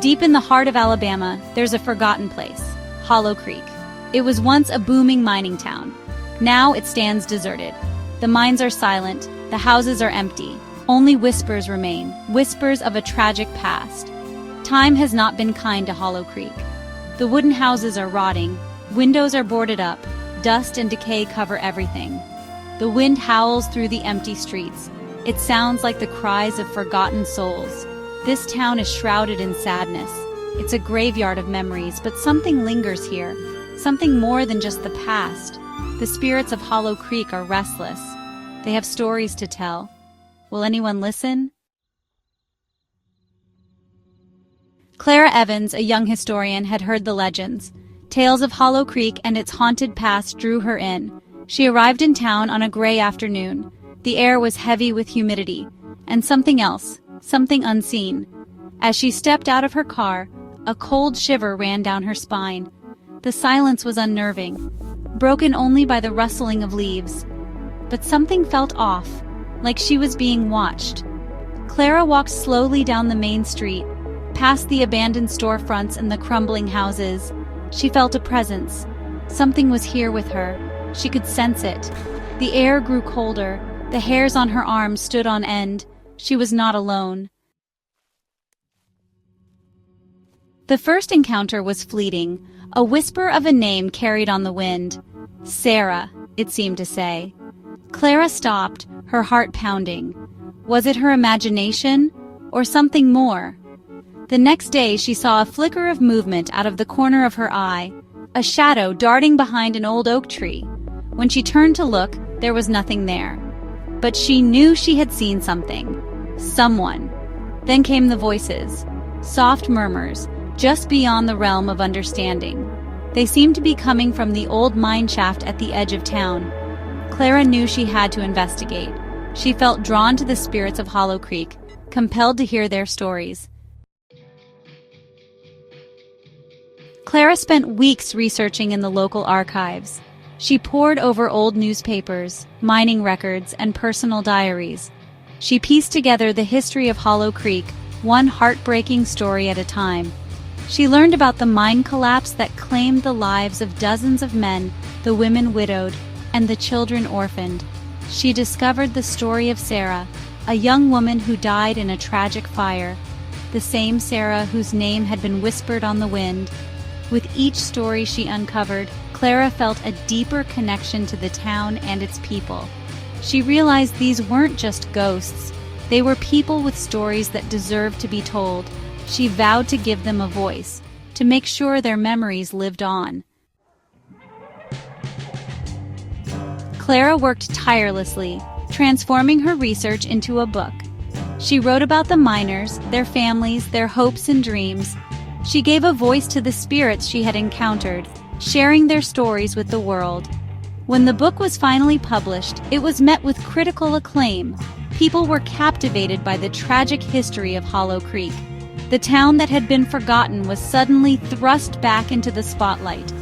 Deep in the heart of Alabama, there's a forgotten place, Hollow Creek. It was once a booming mining town. Now it stands deserted. The mines are silent, the houses are empty. Only whispers remain, whispers of a tragic past. Time has not been kind to Hollow Creek. The wooden houses are rotting, windows are boarded up, dust and decay cover everything. The wind howls through the empty streets. It sounds like the cries of forgotten souls. This town is shrouded in sadness. It's a graveyard of memories, but something lingers here. Something more than just the past. The spirits of Hollow Creek are restless. They have stories to tell. Will anyone listen? Clara Evans, a young historian, had heard the legends. Tales of Hollow Creek and its haunted past drew her in. She arrived in town on a gray afternoon. The air was heavy with humidity. And something else, something unseen. As she stepped out of her car, a cold shiver ran down her spine. The silence was unnerving, broken only by the rustling of leaves. But something felt off, like she was being watched. Clara walked slowly down the main street, past the abandoned storefronts and the crumbling houses. She felt a presence. Something was here with her. She could sense it. The air grew colder. The hairs on her arms stood on end. She was not alone. The first encounter was fleeting. A whisper of a name carried on the wind. Sarah, it seemed to say. Clara stopped, her heart pounding. Was it her imagination, or something more? The next day she saw a flicker of movement out of the corner of her eye, a shadow darting behind an old oak tree. When she turned to look, there was nothing there. But she knew she had seen something. Someone. Then came the voices. Soft murmurs, just beyond the realm of understanding. They seemed to be coming from the old mine shaft at the edge of town. Clara knew she had to investigate. She felt drawn to the spirits of Hollow Creek, compelled to hear their stories. Clara spent weeks researching in the local archives. She pored over old newspapers, mining records, and personal diaries. She pieced together the history of Hollow Creek, one heartbreaking story at a time. She learned about the mine collapse that claimed the lives of dozens of men, the women widowed, and the children orphaned. She discovered the story of Sarah, a young woman who died in a tragic fire, the same Sarah whose name had been whispered on the wind. With each story she uncovered, Clara felt a deeper connection to the town and its people. She realized these weren't just ghosts. They were people with stories that deserved to be told. She vowed to give them a voice, to make sure their memories lived on. Clara worked tirelessly, transforming her research into a book. She wrote about the miners, their families, their hopes and dreams. She gave a voice to the spirits she had encountered, sharing their stories with the world. When the book was finally published, it was met with critical acclaim. People were captivated by the tragic history of Hollow Creek. The town that had been forgotten was suddenly thrust back into the spotlight.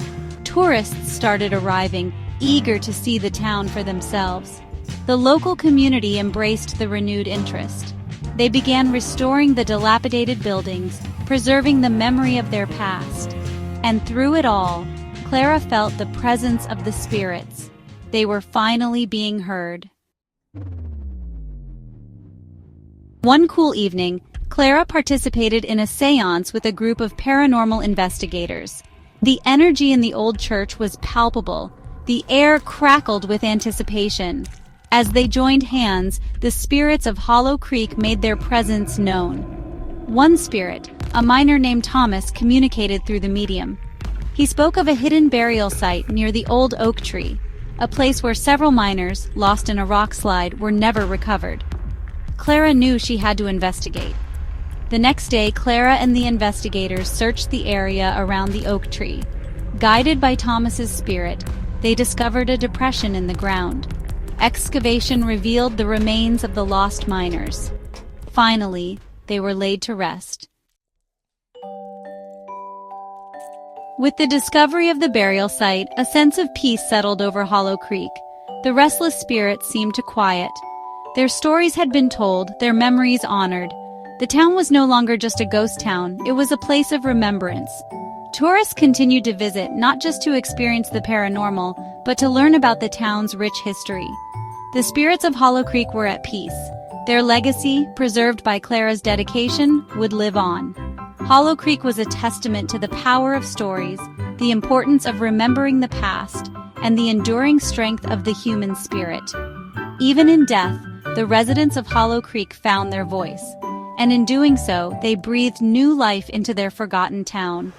Tourists started arriving, eager to see the town for themselves. The local community embraced the renewed interest. They began restoring the dilapidated buildings, preserving the memory of their past. And through it all, Clara felt the presence of the spirits. They were finally being heard. One cool evening, Clara participated in a séance with a group of paranormal investigators. The energy in the old church was palpable. The air crackled with anticipation. As they joined hands, the spirits of Hollow Creek made their presence known. One spirit, a miner named Thomas, communicated through the medium. He spoke of a hidden burial site near the old oak tree, a place where several miners, lost in a rock slide, were never recovered. Clara knew she had to investigate. The next day, Clara and the investigators searched the area around the oak tree. Guided by Thomas's spirit, they discovered a depression in the ground. Excavation revealed the remains of the lost miners. Finally, they were laid to rest. With the discovery of the burial site, a sense of peace settled over Hollow Creek. The restless spirits seemed to quiet. Their stories had been told, their memories honored. The town was no longer just a ghost town, it was a place of remembrance. Tourists continued to visit not just to experience the paranormal, but to learn about the town's rich history. The spirits of Hollow Creek were at peace. Their legacy, preserved by Clara's dedication, would live on. Hollow Creek was a testament to the power of stories, the importance of remembering the past, and the enduring strength of the human spirit. Even in death, the residents of Hollow Creek found their voice, and in doing so, they breathed new life into their forgotten town.